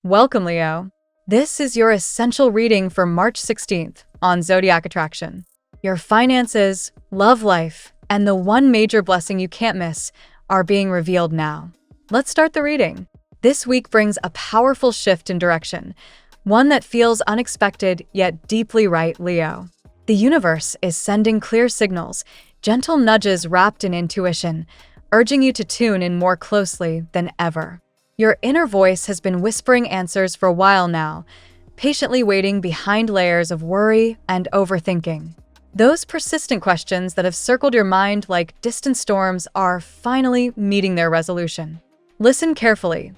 Welcome, Leo. This is your essential reading for March 16th on Zodiac Attraction. Your finances, love life, and the one major blessing you can't miss are being revealed now. Let's start the reading. This week brings a powerful shift in direction, one that feels unexpected yet deeply right, Leo. The universe is sending clear signals, gentle nudges wrapped in intuition, urging you to tune in more closely than ever. Your inner voice has been whispering answers for a while now, patiently waiting behind layers of worry and overthinking. Those persistent questions that have circled your mind like distant storms are finally meeting their resolution. Listen carefully.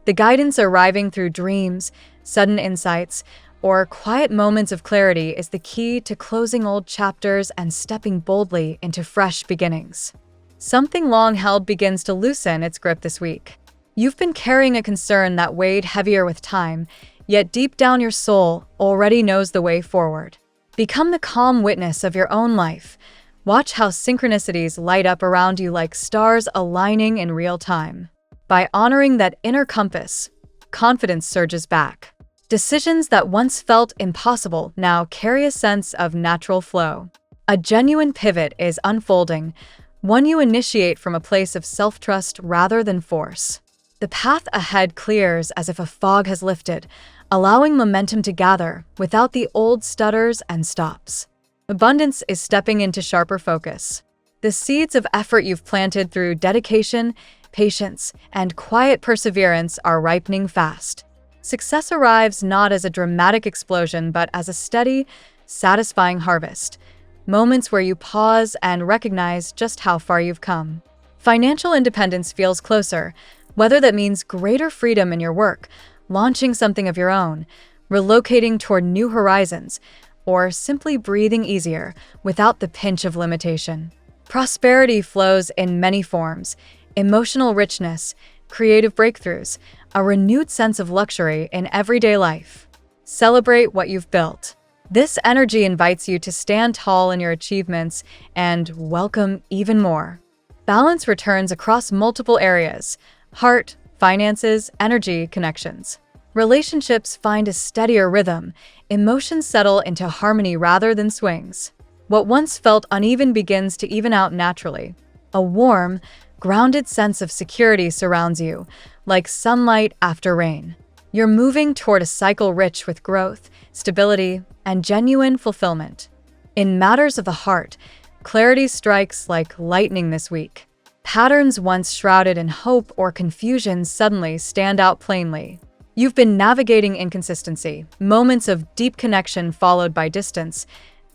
The guidance arriving through dreams, sudden insights, or quiet moments of clarity is the key to closing old chapters and stepping boldly into fresh beginnings. Something long held begins to loosen its grip this week. You've been carrying a concern that weighed heavier with time, yet deep down your soul already knows the way forward. Become the calm witness of your own life. Watch how synchronicities light up around you like stars aligning in real time. By honoring that inner compass, confidence surges back. Decisions that once felt impossible now carry a sense of natural flow. A genuine pivot is unfolding, one you initiate from a place of self-trust rather than force. The path ahead clears as if a fog has lifted, allowing momentum to gather without the old stutters and stops. Abundance is stepping into sharper focus. The seeds of effort you've planted through dedication, patience, and quiet perseverance are ripening fast. Success arrives not as a dramatic explosion, but as a steady, satisfying harvest. Moments where you pause and recognize just how far you've come. Financial independence feels closer, whether that means greater freedom in your work, launching something of your own, relocating toward new horizons, or simply breathing easier without the pinch of limitation. Prosperity flows in many forms: emotional richness, creative breakthroughs, a renewed sense of luxury in everyday life. Celebrate what you've built. This energy invites you to stand tall in your achievements and welcome even more. Balance returns across multiple areas: heart, finances, energy, connections. Relationships find a steadier rhythm. Emotions settle into harmony rather than swings. What once felt uneven begins to even out naturally. A warm, grounded sense of security surrounds you, like sunlight after rain. You're moving toward a cycle rich with growth, stability, and genuine fulfillment. In matters of the heart, clarity strikes like lightning this week. Patterns once shrouded in hope or confusion suddenly stand out plainly. You've been navigating inconsistency, moments of deep connection followed by distance,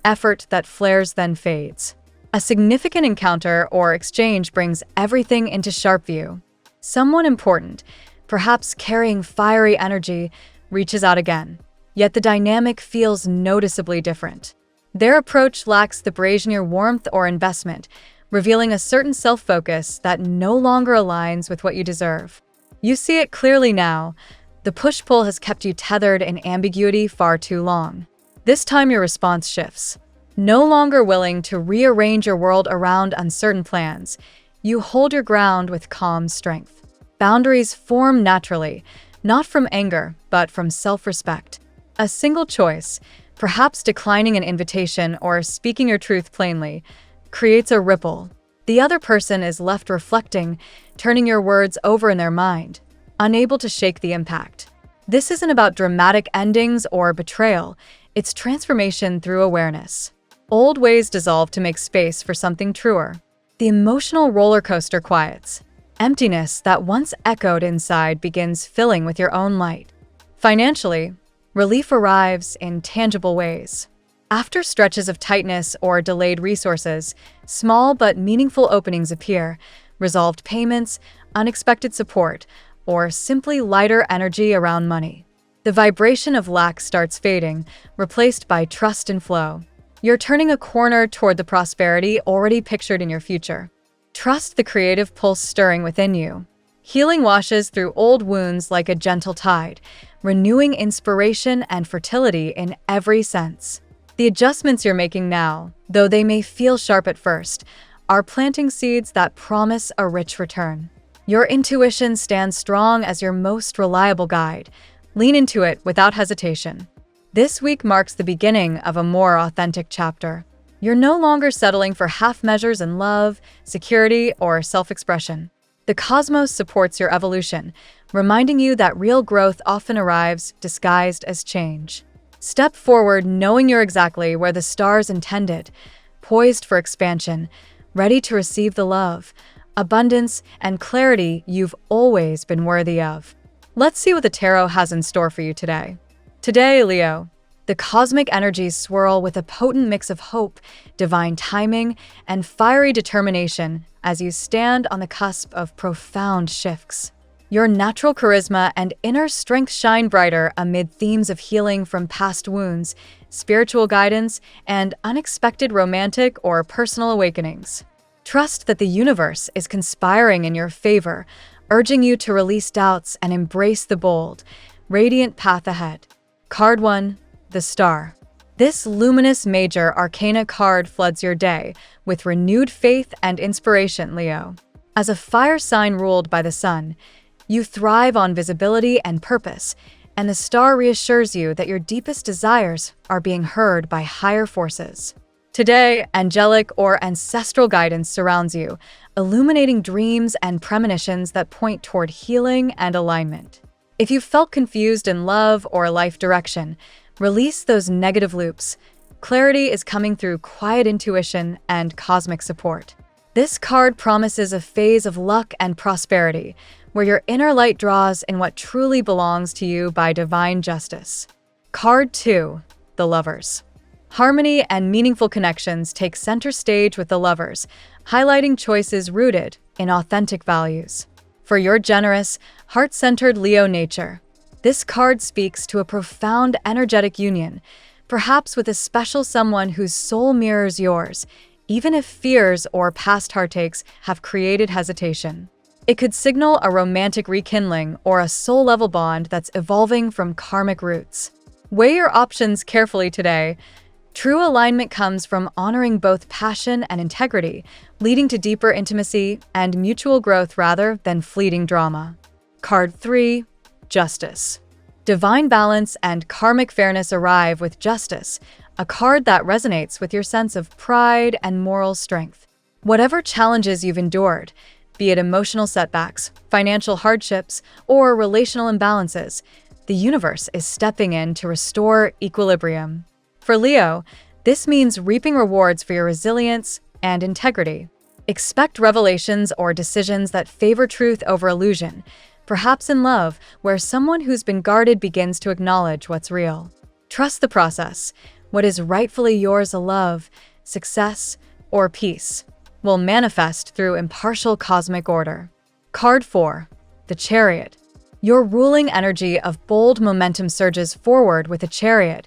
effort that flares then fades. A significant encounter or exchange brings everything into sharp view. Someone important, perhaps carrying fiery energy, reaches out again. Yet the dynamic feels noticeably different. Their approach lacks the brazier warmth or investment, revealing a certain self-focus that no longer aligns with what you deserve. You see it clearly now. The push-pull has kept you tethered in ambiguity far too long. This time your response shifts. No longer willing to rearrange your world around uncertain plans, you hold your ground with calm strength. Boundaries form naturally, not from anger, but from self-respect. A single choice, perhaps declining an invitation or speaking your truth plainly, creates a ripple. The other person is left reflecting, turning your words over in their mind, unable to shake the impact. This isn't about dramatic endings or betrayal, it's transformation through awareness. Old ways dissolve to make space for something truer. The emotional roller coaster quiets. Emptiness that once echoed inside begins filling with your own light. Financially, relief arrives in tangible ways. After stretches of tightness or delayed resources, small but meaningful openings appear: resolved payments, unexpected support, or simply lighter energy around money. The vibration of lack starts fading, replaced by trust and flow. You're turning a corner toward the prosperity already pictured in your future. Trust the creative pulse stirring within you. Healing washes through old wounds like a gentle tide, renewing inspiration and fertility in every sense. The adjustments you're making now, though they may feel sharp at first, are planting seeds that promise a rich return. Your intuition stands strong as your most reliable guide, Lean into it without hesitation. This week marks the beginning of a more authentic chapter. You're no longer settling for half measures in love, security, or self-expression. The cosmos supports your evolution, reminding you that real growth often arrives disguised as change. Step forward knowing you're exactly where the stars intended, poised for expansion, ready to receive the love, abundance, and clarity you've always been worthy of. Let's see what the tarot has in store for you today. Today, Leo, the cosmic energies swirl with a potent mix of hope, divine timing, and fiery determination as you stand on the cusp of profound shifts. Your natural charisma and inner strength shine brighter amid themes of healing from past wounds, spiritual guidance, and unexpected romantic or personal awakenings. Trust that the universe is conspiring in your favor, urging you to release doubts and embrace the bold, radiant path ahead. Card 1, the Star. This luminous major arcana card floods your day with renewed faith and inspiration, Leo. As a fire sign ruled by the sun, you thrive on visibility and purpose, and the star reassures you that your deepest desires are being heard by higher forces. Today, angelic or ancestral guidance surrounds you, illuminating dreams and premonitions that point toward healing and alignment. If you felt confused in love or life direction, release those negative loops. Clarity is coming through quiet intuition and cosmic support. This card promises a phase of luck and prosperity, where your inner light draws in what truly belongs to you by divine justice. Card 2, the Lovers. Harmony and meaningful connections take center stage with the Lovers, highlighting choices rooted in authentic values. For your generous, heart-centered Leo nature, this card speaks to a profound energetic union, perhaps with a special someone whose soul mirrors yours, even if fears or past heartaches have created hesitation. It could signal a romantic rekindling or a soul-level bond that's evolving from karmic roots. Weigh your options carefully today. True alignment comes from honoring both passion and integrity, leading to deeper intimacy and mutual growth rather than fleeting drama. Card 3, Justice. Divine balance and karmic fairness arrive with Justice, a card that resonates with your sense of pride and moral strength. Whatever challenges you've endured, be it emotional setbacks, financial hardships, or relational imbalances, the universe is stepping in to restore equilibrium. For Leo, this means reaping rewards for your resilience and integrity. Expect revelations or decisions that favor truth over illusion, perhaps in love, where someone who's been guarded begins to acknowledge what's real. Trust the process. What is rightfully yours, love, success, or peace, will manifest through impartial cosmic order. Card 4, the Chariot. Your ruling energy of bold momentum surges forward with the Chariot,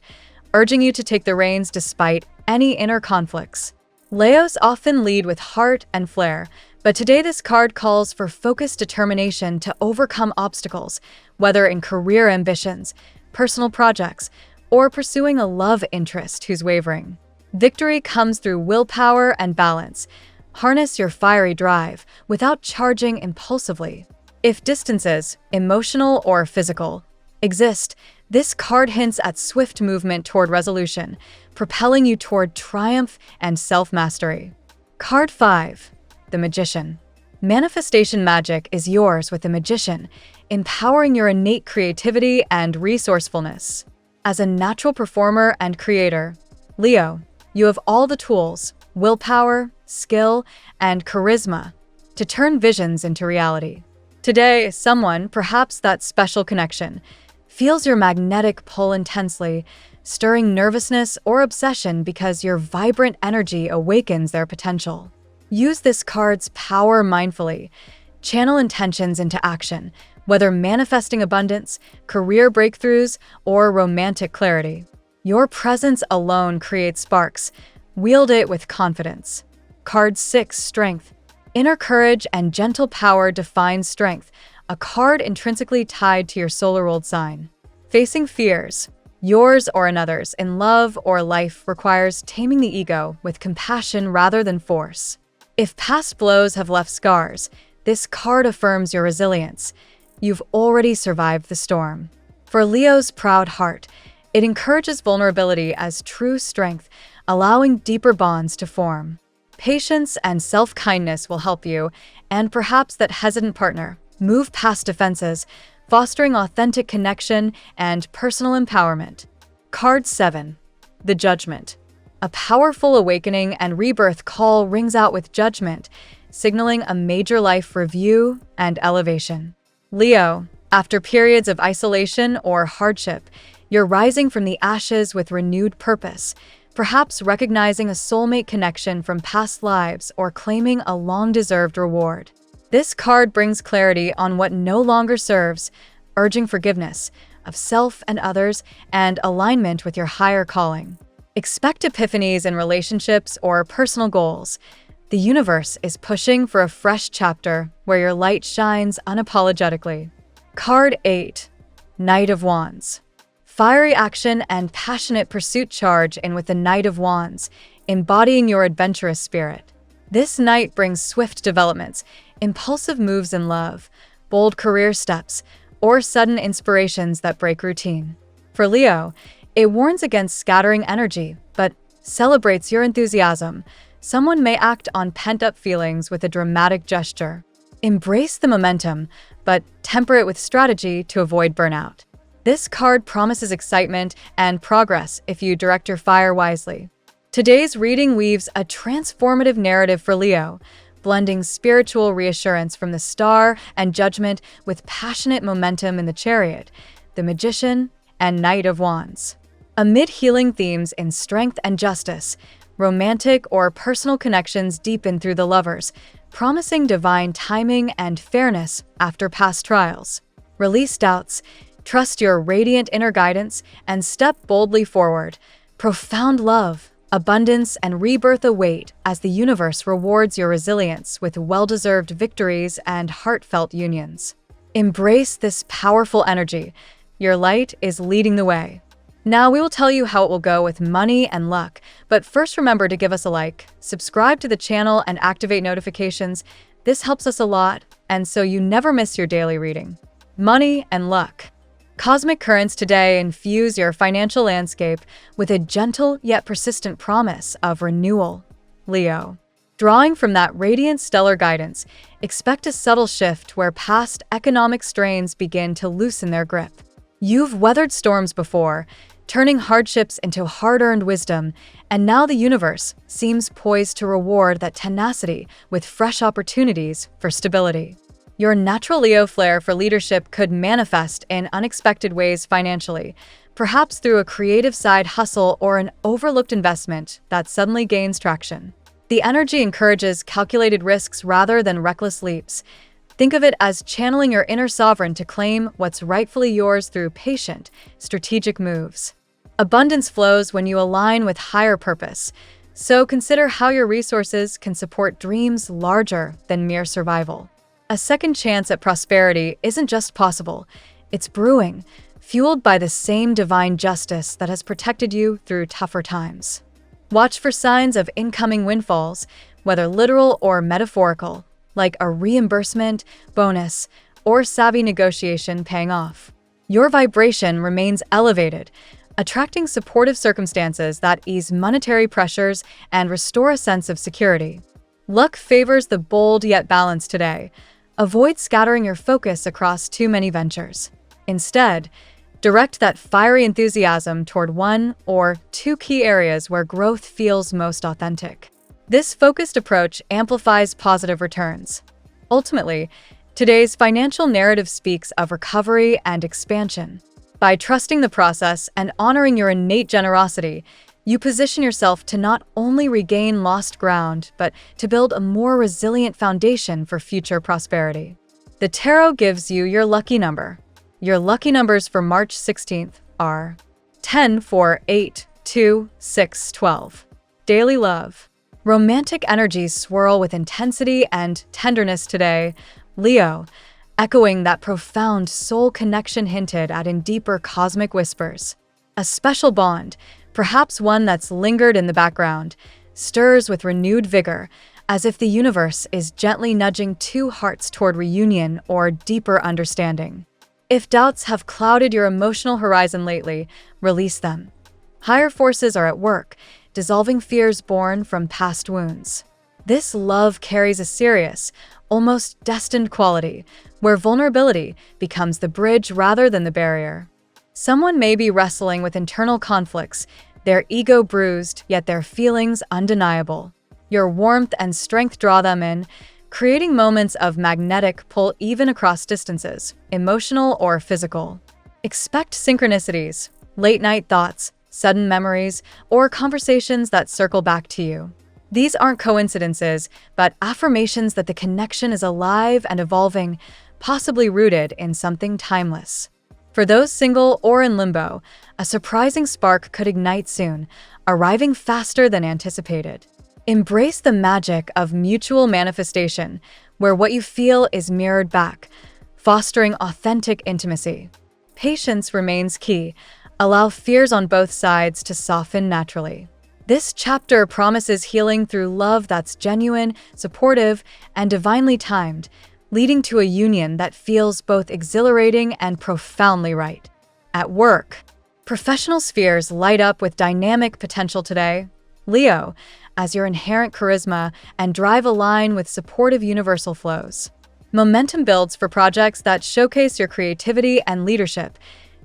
urging you to take the reins despite any inner conflicts. Leos often lead with heart and flair, but today this card calls for focused determination to overcome obstacles, whether in career ambitions, personal projects, or pursuing a love interest who's wavering. Victory comes through willpower and balance. Harness your fiery drive without charging impulsively. If distances, emotional or physical, exist, this card hints at swift movement toward resolution, propelling you toward triumph and self-mastery. Card 5, the Magician. Manifestation magic is yours with the Magician, empowering your innate creativity and resourcefulness. As a natural performer and creator, Leo, you have all the tools, willpower, skill, and charisma to turn visions into reality. Today, someone, perhaps that special connection, feels your magnetic pull intensely, stirring nervousness or obsession because your vibrant energy awakens their potential. Use this card's power mindfully. Channel intentions into action, whether manifesting abundance, career breakthroughs, or romantic clarity. Your presence alone creates sparks. Wield it with confidence. Card 6, Strength. Inner courage and gentle power define strength, a card intrinsically tied to your solar-ruled sign. Facing fears, yours or another's, in love or life requires taming the ego with compassion rather than force. If past blows have left scars, this card affirms your resilience. You've already survived the storm. For Leo's proud heart, it encourages vulnerability as true strength, allowing deeper bonds to form. Patience and self-kindness will help you, and perhaps that hesitant partner, move past defenses, fostering authentic connection and personal empowerment. Card 7. The Judgment. A powerful awakening and rebirth call rings out with judgment, signaling a major life review and elevation. Leo, after periods of isolation or hardship, you're rising from the ashes with renewed purpose, perhaps recognizing a soulmate connection from past lives or claiming a long-deserved reward. This card brings clarity on what no longer serves, urging forgiveness of self and others and alignment with your higher calling. Expect epiphanies in relationships or personal goals. The universe is pushing for a fresh chapter where your light shines unapologetically. Card 8. Knight of Wands. Fiery action and passionate pursuit charge in with the Knight of Wands, embodying your adventurous spirit. This knight brings swift developments, impulsive moves in love, bold career steps, or sudden inspirations that break routine. For Leo, it warns against scattering energy, but celebrates your enthusiasm. Someone may act on pent-up feelings with a dramatic gesture. Embrace the momentum, but temper it with strategy to avoid burnout. This card promises excitement and progress if you direct your fire wisely. Today's reading weaves a transformative narrative for Leo, blending spiritual reassurance from the star and judgment with passionate momentum in the Chariot, the Magician, and Knight of Wands. Amid healing themes in strength and justice, romantic or personal connections deepen through the lovers, promising divine timing and fairness after past trials. Release doubts, trust your radiant inner guidance, and step boldly forward. Profound love, abundance, and rebirth await as the universe rewards your resilience with well-deserved victories and heartfelt unions. Embrace this powerful energy. Your light is leading the way. Now we will tell you how it will go with money and luck, but first remember to give us a like, subscribe to the channel, and activate notifications. This helps us a lot, and so you never miss your daily reading. Money and luck. Cosmic currents today infuse your financial landscape with a gentle yet persistent promise of renewal. Leo. Drawing from that radiant stellar guidance, expect a subtle shift where past economic strains begin to loosen their grip. You've weathered storms before, turning hardships into hard-earned wisdom, and now the universe seems poised to reward that tenacity with fresh opportunities for stability. Your natural Leo flair for leadership could manifest in unexpected ways financially, perhaps through a creative side hustle or an overlooked investment that suddenly gains traction. The energy encourages calculated risks rather than reckless leaps. Think of it as channeling your inner sovereign to claim what's rightfully yours through patient, strategic moves. Abundance flows when you align with higher purpose, so consider how your resources can support dreams larger than mere survival. A second chance at prosperity isn't just possible, it's brewing, fueled by the same divine justice that has protected you through tougher times. Watch for signs of incoming windfalls, whether literal or metaphorical, like a reimbursement, bonus, or savvy negotiation paying off. Your vibration remains elevated, attracting supportive circumstances that ease monetary pressures and restore a sense of security. Luck favors the bold yet balanced today. Avoid scattering your focus across too many ventures. Instead, direct that fiery enthusiasm toward one or two key areas where growth feels most authentic. This focused approach amplifies positive returns. Ultimately, today's financial narrative speaks of recovery and expansion. By trusting the process and honoring your innate generosity, you position yourself to not only regain lost ground, but to build a more resilient foundation for future prosperity. The tarot gives you your lucky number. Your lucky numbers for March 16th are 10, 4, 8, 2, 6, 12. Daily love. Romantic energies swirl with intensity and tenderness today. Leo, echoing that profound soul connection hinted at in deeper cosmic whispers. A special bond, perhaps one that's lingered in the background, stirs with renewed vigor, as if the universe is gently nudging two hearts toward reunion or deeper understanding. If doubts have clouded your emotional horizon lately, release them. Higher forces are at work, dissolving fears born from past wounds. This love carries a serious, almost destined quality, where vulnerability becomes the bridge rather than the barrier. Someone may be wrestling with internal conflicts, their ego bruised, yet their feelings undeniable. Your warmth and strength draw them in, creating moments of magnetic pull even across distances, emotional or physical. Expect synchronicities, late-night thoughts, sudden memories, or conversations that circle back to you. These aren't coincidences, but affirmations that the connection is alive and evolving, possibly rooted in something timeless. For those single or in limbo, a surprising spark could ignite soon, arriving faster than anticipated. Embrace the magic of mutual manifestation, where what you feel is mirrored back, fostering authentic intimacy. Patience remains key. Allow fears on both sides to soften naturally. This chapter promises healing through love that's genuine, supportive, and divinely timed, leading to a union that feels both exhilarating and profoundly right. At work, professional spheres light up with dynamic potential today. Leo, as your inherent charisma and drive align with supportive universal flows. Momentum builds for projects that showcase your creativity and leadership,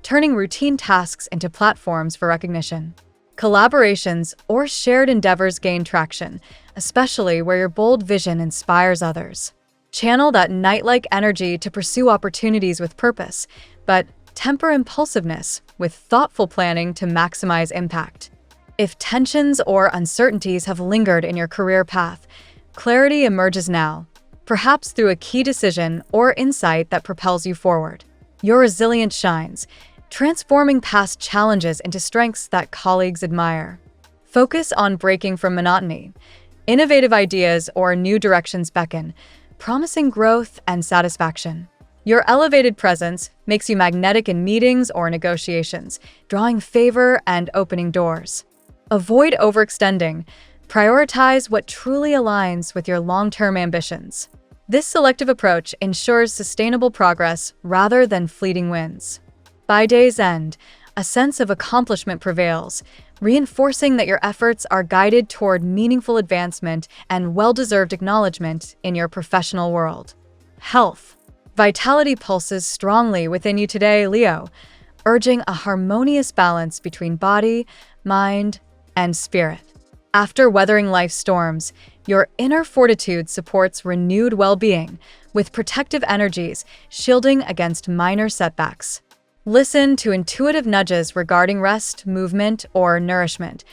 turning routine tasks into platforms for recognition. Collaborations or shared endeavors gain traction, especially where your bold vision inspires others. Channel that knight-like energy to pursue opportunities with purpose, but temper impulsiveness with thoughtful planning to maximize impact. If tensions or uncertainties have lingered in your career path, clarity emerges now, perhaps through a key decision or insight that propels you forward. Your resilience shines, transforming past challenges into strengths that colleagues admire. Focus on breaking from monotony. Innovative ideas or new directions beckon, promising growth and satisfaction. Your elevated presence makes you magnetic in meetings or negotiations, drawing favor and opening doors. Avoid overextending. Prioritize what truly aligns with your long-term ambitions. This selective approach ensures sustainable progress rather than fleeting wins. By day's end, a sense of accomplishment prevails, reinforcing that your efforts are guided toward meaningful advancement and well-deserved acknowledgement in your professional world. Health. Vitality pulses strongly within you today, Leo, urging a harmonious balance between body, mind, and spirit. After weathering life's storms, your inner fortitude supports renewed well-being, with protective energies shielding against minor setbacks. Listen to intuitive nudges regarding rest, movement, or nourishment.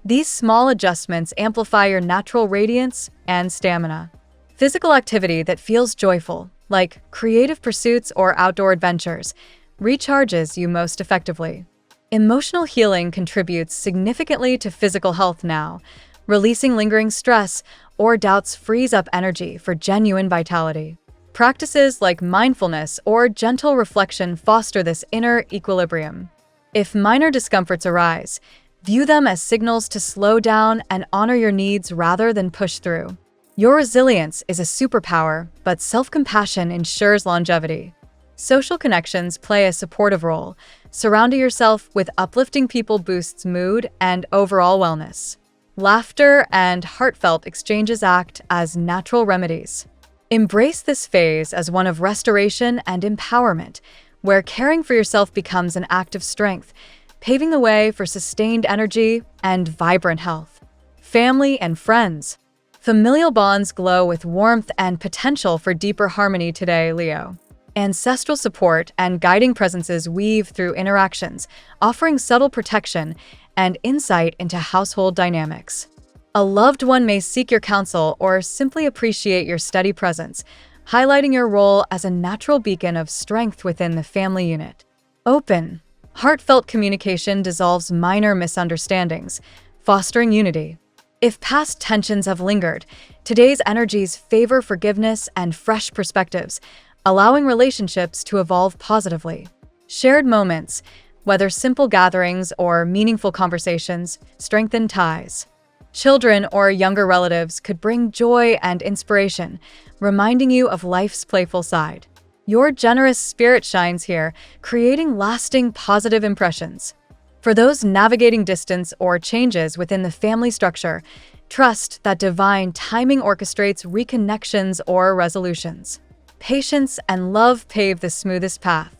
These small adjustments amplify your natural radiance and stamina. Physical activity that feels joyful, like creative pursuits or outdoor adventures, recharges you most effectively. Emotional healing contributes significantly to physical health now. Releasing lingering stress or doubts frees up energy for genuine vitality. Practices like mindfulness or gentle reflection foster this inner equilibrium. If minor discomforts arise, view them as signals to slow down and honor your needs rather than push through. Your resilience is a superpower, but self-compassion ensures longevity. Social connections play a supportive role. Surrounding yourself with uplifting people boosts mood and overall wellness. Laughter and heartfelt exchanges act as natural remedies. Embrace this phase as one of restoration and empowerment, where caring for yourself becomes an act of strength, paving the way for sustained energy and vibrant health. Family and friends. Familial bonds glow with warmth and potential for deeper harmony today, Leo. Ancestral support and guiding presences weave through interactions, offering subtle protection and insight into household dynamics. A loved one may seek your counsel or simply appreciate your steady presence, highlighting your role as a natural beacon of strength within the family unit. Open, heartfelt communication dissolves minor misunderstandings, fostering unity. If past tensions have lingered, today's energies favor forgiveness and fresh perspectives, allowing relationships to evolve positively. Shared moments, whether simple gatherings or meaningful conversations, strengthen ties. Children or younger relatives could bring joy and inspiration, reminding you of life's playful side. Your generous spirit shines here, creating lasting positive impressions. For those navigating distance or changes within the family structure, trust that divine timing orchestrates reconnections or resolutions. Patience and love pave the smoothest path.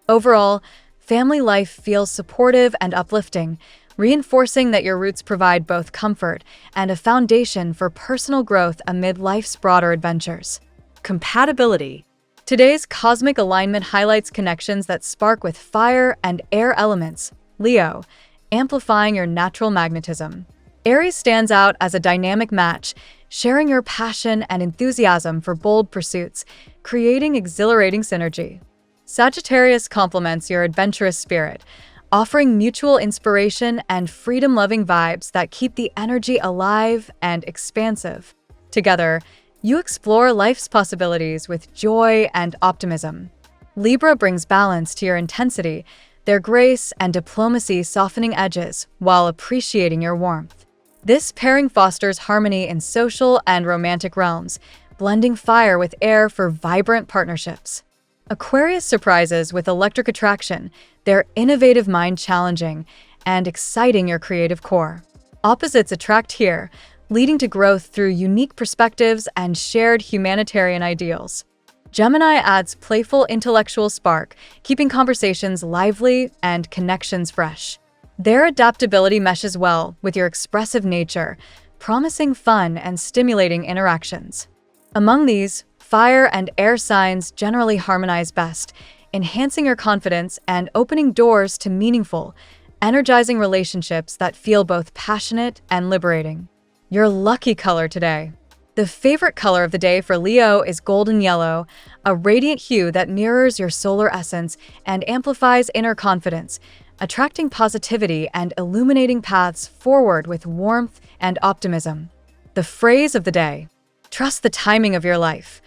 Overall, family life feels supportive and uplifting, reinforcing that your roots provide both comfort and a foundation for personal growth amid life's broader adventures. Compatibility. Today's cosmic alignment highlights connections that spark with fire and air elements, Leo, amplifying your natural magnetism. Aries stands out as a dynamic match, sharing your passion and enthusiasm for bold pursuits, creating exhilarating synergy. Sagittarius complements your adventurous spirit, offering mutual inspiration and freedom-loving vibes that keep the energy alive and expansive. Together, you explore life's possibilities with joy and optimism. Libra brings balance to your intensity, their grace and diplomacy softening edges while appreciating your warmth. This pairing fosters harmony in social and romantic realms, blending fire with air for vibrant partnerships. Aquarius surprises with electric attraction, their innovative mind challenging and exciting your creative core. Opposites attract here, leading to growth through unique perspectives and shared humanitarian ideals. Gemini adds playful intellectual spark, keeping conversations lively and connections fresh. Their adaptability meshes well with your expressive nature, promising fun and stimulating interactions. Among these, fire and air signs generally harmonize best, enhancing your confidence and opening doors to meaningful, energizing relationships that feel both passionate and liberating. Your lucky color today. The favorite color of the day for Leo is golden yellow, a radiant hue that mirrors your solar essence and amplifies inner confidence, attracting positivity and illuminating paths forward with warmth and optimism. The phrase of the day: trust the timing of your life.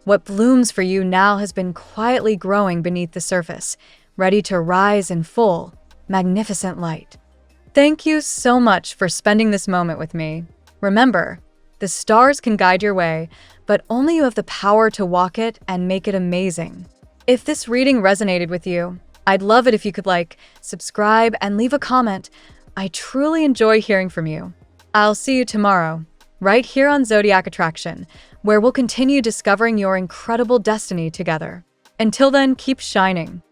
What blooms for you now has been quietly growing beneath the surface, ready to rise in full, magnificent light. Thank you so much for spending this moment with me. Remember, the stars can guide your way, but only you have the power to walk it and make it amazing. If this reading resonated with you, I'd love it if you could subscribe, and leave a comment. I truly enjoy hearing from you. I'll see you tomorrow, right here on Zodiac Attraction, where we'll continue discovering your incredible destiny together. Until then, keep shining.